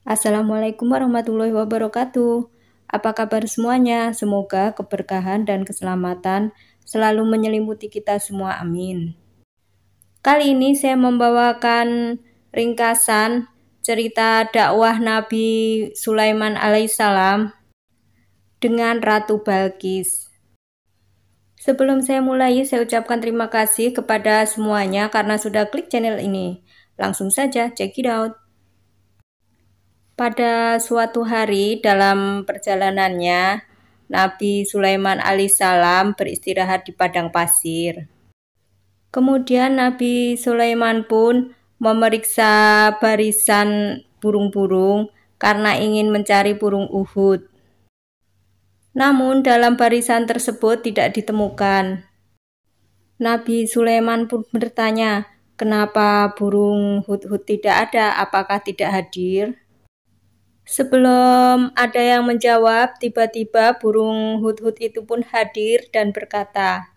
Assalamualaikum warahmatullahi wabarakatuh. Apa kabar semuanya? Semoga keberkahan dan keselamatan selalu menyelimuti kita semua. Amin. Kali ini saya membawakan ringkasan cerita dakwah Nabi Sulaiman alaihissalam dengan Ratu Balkis. Sebelum saya mulai, saya ucapkan terima kasih kepada semuanya karena sudah klik channel ini. Langsung saja, check it out. Pada suatu hari dalam perjalanannya, Nabi Sulaiman alaihissalam beristirahat di padang pasir. Kemudian Nabi Sulaiman pun memeriksa barisan burung-burung karena ingin mencari burung Uhud. Namun dalam barisan tersebut tidak ditemukan. Nabi Sulaiman pun bertanya, kenapa burung hud-hud tidak ada? Apakah tidak hadir? Sebelum ada yang menjawab, tiba-tiba burung hud-hud itu pun hadir dan berkata,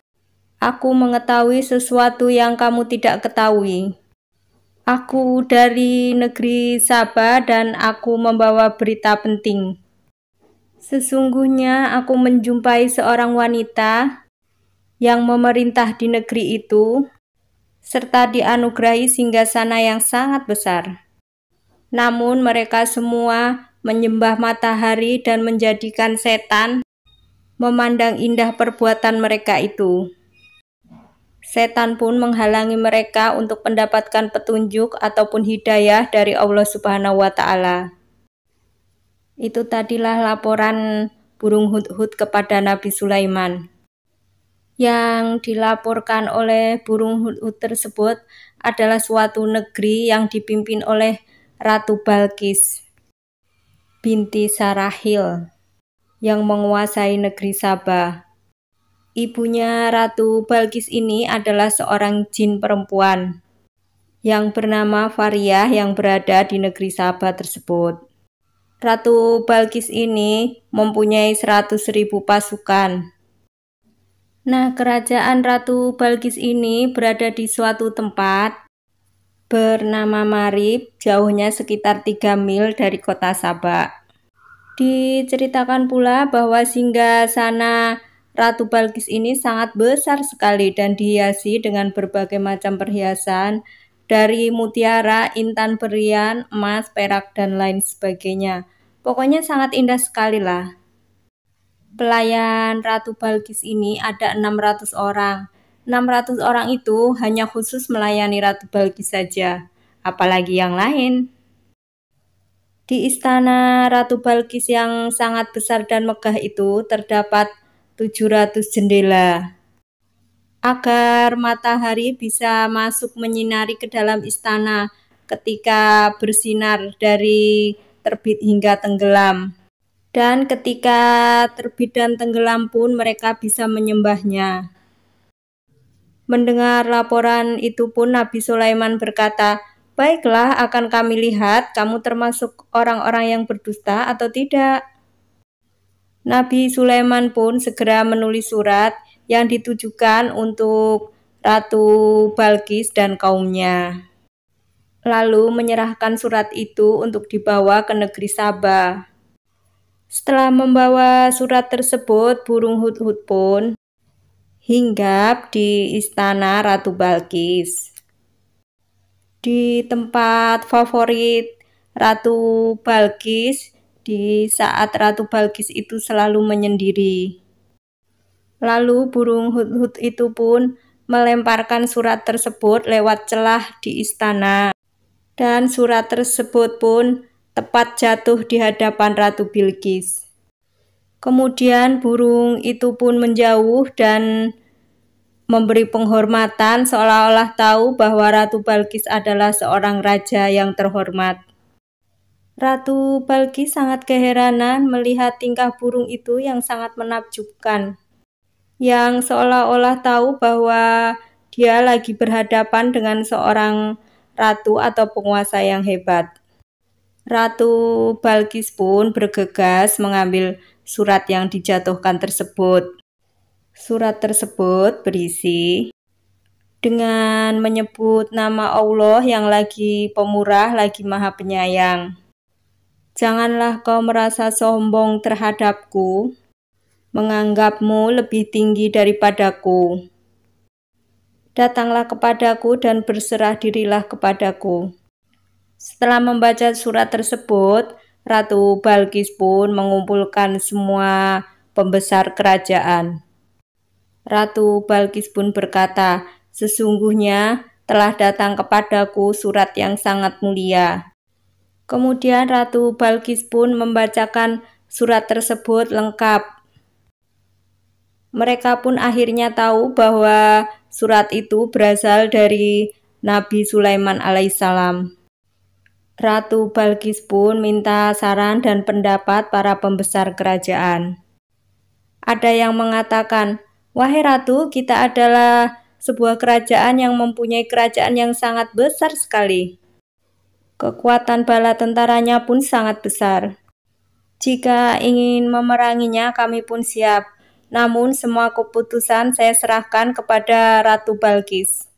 "Aku mengetahui sesuatu yang kamu tidak ketahui. Aku dari negeri Sabah dan aku membawa berita penting. Sesungguhnya aku menjumpai seorang wanita yang memerintah di negeri itu, serta dianugerahi singgasana yang sangat besar. Namun mereka semua menyembah matahari dan menjadikan setan memandang indah perbuatan mereka itu. Setan pun menghalangi mereka untuk mendapatkan petunjuk ataupun hidayah dari Allah Subhanahu wa Ta'ala." Itu tadilah laporan burung hud-hud kepada Nabi Sulaiman. Yang dilaporkan oleh burung hud-hud tersebut adalah suatu negeri yang dipimpin oleh Ratu Balkis binti Sarahil yang menguasai negeri Sabah. Ibunya Ratu Balkis ini adalah seorang jin perempuan yang bernama Fariyah yang berada di negeri Sabah tersebut. Ratu Balkis ini mempunyai 100.000 pasukan. Nah, kerajaan Ratu Balkis ini berada di suatu tempat bernama Marib, jauhnya sekitar 3 mil dari kota Sabah. Diceritakan pula bahwa singgasana Ratu Balkis ini sangat besar sekali dan dihiasi dengan berbagai macam perhiasan dari mutiara, intan berlian, emas, perak, dan lain sebagainya. Pokoknya sangat indah sekali lah. Pelayan Ratu Balkis ini ada 600 orang. 600 orang itu hanya khusus melayani Ratu Balkis saja, apalagi yang lain. Di istana Ratu Balkis yang sangat besar dan megah itu terdapat 700 jendela. Agar matahari bisa masuk menyinari ke dalam istana ketika bersinar dari terbit hingga tenggelam. Dan ketika terbit dan tenggelam pun mereka bisa menyembahnya. Mendengar laporan itu pun Nabi Sulaiman berkata, "Baiklah, akan kami lihat kamu termasuk orang-orang yang berdusta atau tidak." Nabi Sulaiman pun segera menulis surat yang ditujukan untuk Ratu Balkis dan kaumnya. Lalu menyerahkan surat itu untuk dibawa ke negeri Sabah. Setelah membawa surat tersebut, burung hud-hud pun hinggap di istana Ratu Balkis. Di tempat favorit Ratu Balkis, di saat Ratu Balkis itu selalu menyendiri. Lalu burung hud-hud itu pun melemparkan surat tersebut lewat celah di istana. Dan surat tersebut pun tepat jatuh di hadapan Ratu Bilqis. Kemudian burung itu pun menjauh dan memberi penghormatan seolah-olah tahu bahwa Ratu Balkis adalah seorang raja yang terhormat. Ratu Balkis sangat keheranan melihat tingkah burung itu yang sangat menakjubkan, yang seolah-olah tahu bahwa dia lagi berhadapan dengan seorang ratu atau penguasa yang hebat. Ratu Balkis pun bergegas mengambil surat yang dijatuhkan tersebut. Surat tersebut berisi dengan menyebut nama Allah yang lagi pemurah, lagi maha penyayang. Janganlah kau merasa sombong terhadapku, menganggapmu lebih tinggi daripadaku. Datanglah kepadaku dan berserah dirilah kepadaku. Setelah membaca surat tersebut, Ratu Balkis pun mengumpulkan semua pembesar kerajaan. Ratu Balkis pun berkata, "Sesungguhnya telah datang kepadaku surat yang sangat mulia." Kemudian Ratu Balkis pun membacakan surat tersebut lengkap. Mereka pun akhirnya tahu bahwa surat itu berasal dari Nabi Sulaiman alaihissalam. Ratu Balkis pun minta saran dan pendapat para pembesar kerajaan. Ada yang mengatakan, "Wahai Ratu, kita adalah sebuah kerajaan yang mempunyai kerajaan yang sangat besar sekali. Kekuatan bala tentaranya pun sangat besar. Jika ingin memeranginya, kami pun siap. Namun semua keputusan saya serahkan kepada Ratu Balkis."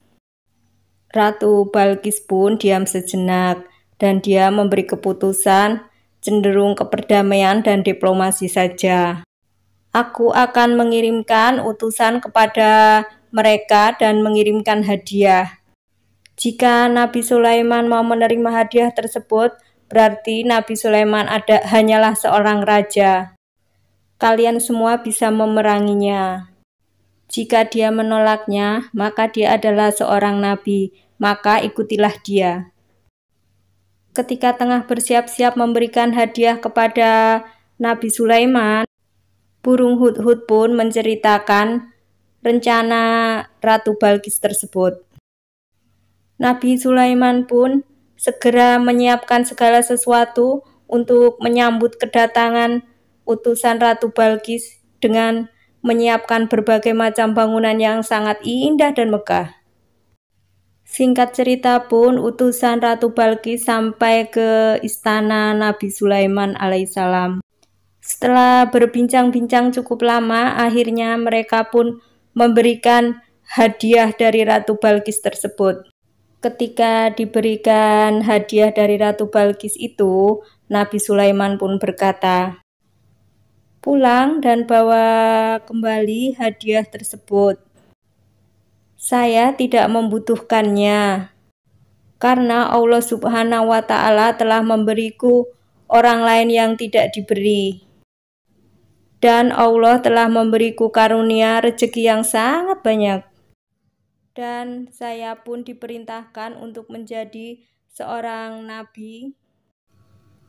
Ratu Balkis pun diam sejenak, dan dia memberi keputusan cenderung ke perdamaian dan diplomasi saja. "Aku akan mengirimkan utusan kepada mereka dan mengirimkan hadiah. Jika Nabi Sulaiman mau menerima hadiah tersebut, berarti Nabi Sulaiman hanyalah seorang raja. Kalian semua bisa memeranginya. Jika dia menolaknya, maka dia adalah seorang nabi, maka ikutilah dia." Ketika tengah bersiap-siap memberikan hadiah kepada Nabi Sulaiman, burung hudhud pun menceritakan rencana Ratu Balkis tersebut. Nabi Sulaiman pun segera menyiapkan segala sesuatu untuk menyambut kedatangan utusan Ratu Balkis dengan menyiapkan berbagai macam bangunan yang sangat indah dan megah. Singkat cerita pun utusan Ratu Balkis sampai ke istana Nabi Sulaiman alaihissalam. Setelah berbincang-bincang cukup lama, akhirnya mereka pun memberikan hadiah dari Ratu Balkis tersebut. Ketika diberikan hadiah dari Ratu Balkis itu, Nabi Sulaiman pun berkata, "Pulang dan bawa kembali hadiah tersebut. Saya tidak membutuhkannya, karena Allah Subhanahu wa Ta'ala telah memberiku orang lain yang tidak diberi. Dan Allah telah memberiku karunia rezeki yang sangat banyak. Dan saya pun diperintahkan untuk menjadi seorang nabi.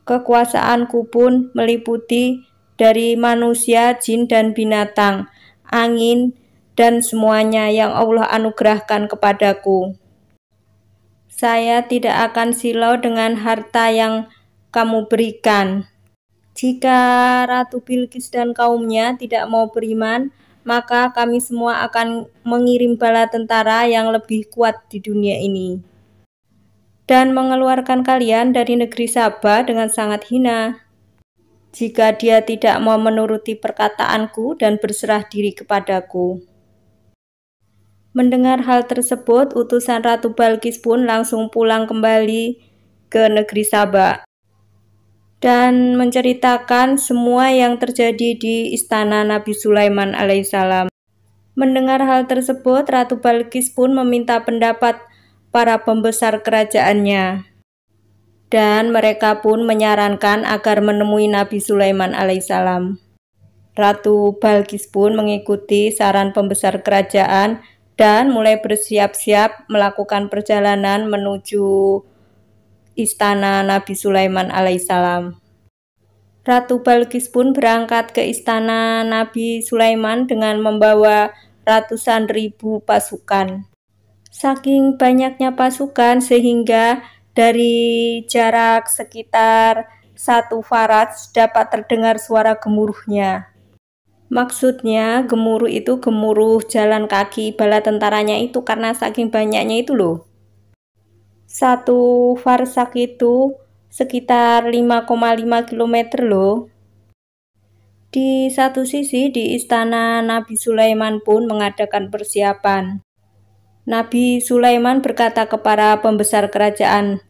Kekuasaanku pun meliputi dari manusia, jin, dan binatang, angin, dan semuanya yang Allah anugerahkan kepadaku. Saya tidak akan silau dengan harta yang kamu berikan. Jika Ratu Bilqis dan kaumnya tidak mau beriman, maka kami semua akan mengirim bala tentara yang lebih kuat di dunia ini dan mengeluarkan kalian dari negeri Sabah dengan sangat hina. Jika dia tidak mau menuruti perkataanku dan berserah diri kepadaku." Mendengar hal tersebut, utusan Ratu Balkis pun langsung pulang kembali ke negeri Sabah dan menceritakan semua yang terjadi di istana Nabi Sulaiman alaihissalam. Mendengar hal tersebut, Ratu Balkis pun meminta pendapat para pembesar kerajaannya, dan mereka pun menyarankan agar menemui Nabi Sulaiman alaihissalam. Ratu Balkis pun mengikuti saran pembesar kerajaan dan mulai bersiap-siap melakukan perjalanan menuju istana Nabi Sulaiman alaihissalam. Ratu Balkis pun berangkat ke istana Nabi Sulaiman dengan membawa ratusan ribu pasukan. Saking banyaknya pasukan sehingga dari jarak sekitar 1 farad dapat terdengar suara gemuruhnya. Maksudnya gemuruh itu gemuruh jalan kaki bala tentaranya itu karena saking banyaknya itu loh. 1 farsak itu sekitar 5,5 km loh. Di satu sisi di istana Nabi Sulaiman pun mengadakan persiapan. Nabi Sulaiman berkata kepada pembesar kerajaan,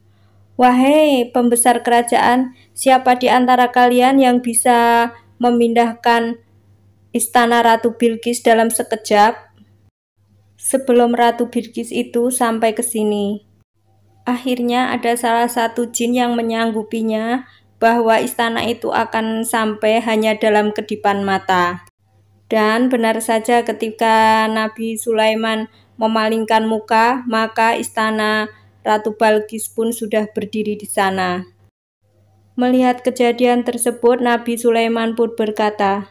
Wahai pembesar kerajaan, siapa di antara kalian yang bisa memindahkan istana Ratu Bilqis dalam sekejap sebelum Ratu Bilqis itu sampai ke sini? Akhirnya ada salah satu jin yang menyanggupinya bahwa istana itu akan sampai hanya dalam kedipan mata. Dan benar saja ketika Nabi Sulaiman memalingkan muka, maka istana Ratu Bilqis pun sudah berdiri di sana. Melihat kejadian tersebut, Nabi Sulaiman pun berkata,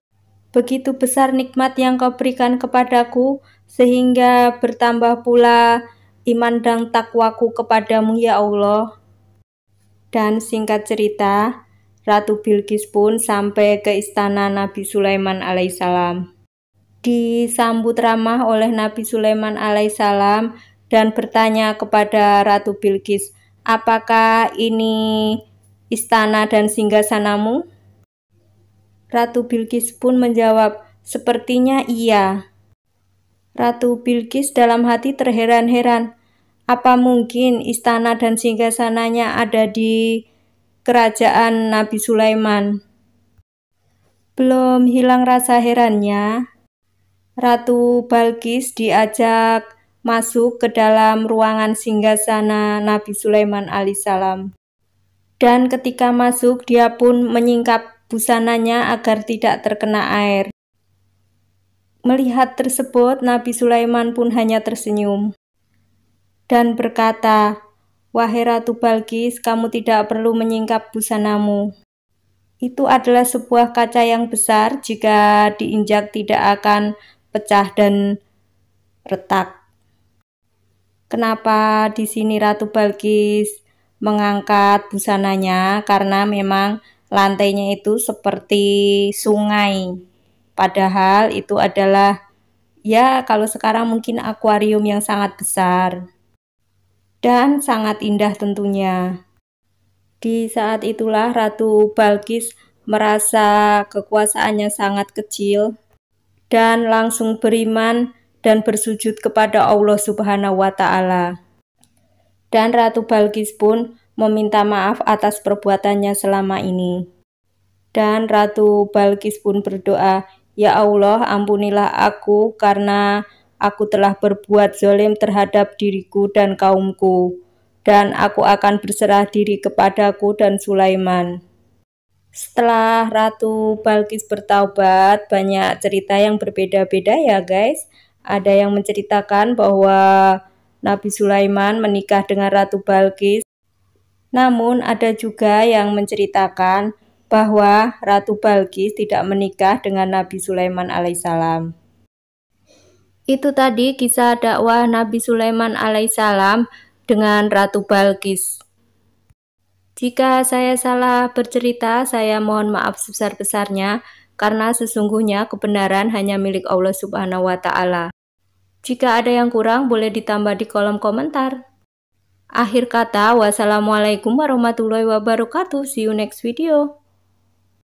"Begitu besar nikmat yang kau berikan kepadaku, sehingga bertambah pula iman dan takwaku kepadamu ya Allah." Dan singkat cerita, Ratu Bilqis pun sampai ke istana Nabi Sulaiman alaihissalam. Disambut ramah oleh Nabi Sulaiman alaihissalam dan bertanya kepada Ratu Bilqis, "Apakah ini istana dan singgasanamu?" Ratu Bilqis pun menjawab, "Sepertinya iya." Ratu Bilqis dalam hati terheran-heran, apa mungkin istana dan singgasananya ada di kerajaan Nabi Sulaiman? Belum hilang rasa herannya, Ratu Bilqis diajak masuk ke dalam ruangan singgasana Nabi Sulaiman alaihissalam. Dan ketika masuk, dia pun menyingkap busananya agar tidak terkena air. Melihat tersebut, Nabi Sulaiman pun hanya tersenyum dan berkata, "Wahai Ratu Bilqis, kamu tidak perlu menyingkap busanamu. Itu adalah sebuah kaca yang besar, jika diinjak tidak akan pecah dan retak." Kenapa di sini Ratu Bilqis mengangkat busananya? Karena memang lantainya itu seperti sungai. Padahal itu adalah, ya kalau sekarang mungkin akuarium yang sangat besar dan sangat indah tentunya. Di saat itulah Ratu Bilqis merasa kekuasaannya sangat kecil dan langsung beriman dan bersujud kepada Allah Subhanahu wa Ta'ala. Dan Ratu Bilqis pun meminta maaf atas perbuatannya selama ini. Dan Ratu Bilqis pun berdoa, "Ya Allah, ampunilah aku karena aku telah berbuat zalim terhadap diriku dan kaumku, dan aku akan berserah diri kepadaku dan Sulaiman." Setelah Ratu Bilqis bertaubat, banyak cerita yang berbeda-beda ya guys. Ada yang menceritakan bahwa Nabi Sulaiman menikah dengan Ratu Bilqis. Namun ada juga yang menceritakan bahwa Ratu Bilqis tidak menikah dengan Nabi Sulaiman alaihissalam. Itu tadi kisah dakwah Nabi Sulaiman alaihissalam dengan Ratu Bilqis. Jika saya salah bercerita, saya mohon maaf sebesar-besarnya, karena sesungguhnya kebenaran hanya milik Allah Subhanahu wa Ta'ala. Jika ada yang kurang, boleh ditambah di kolom komentar. Akhir kata, wassalamualaikum warahmatullahi wabarakatuh. See you next video.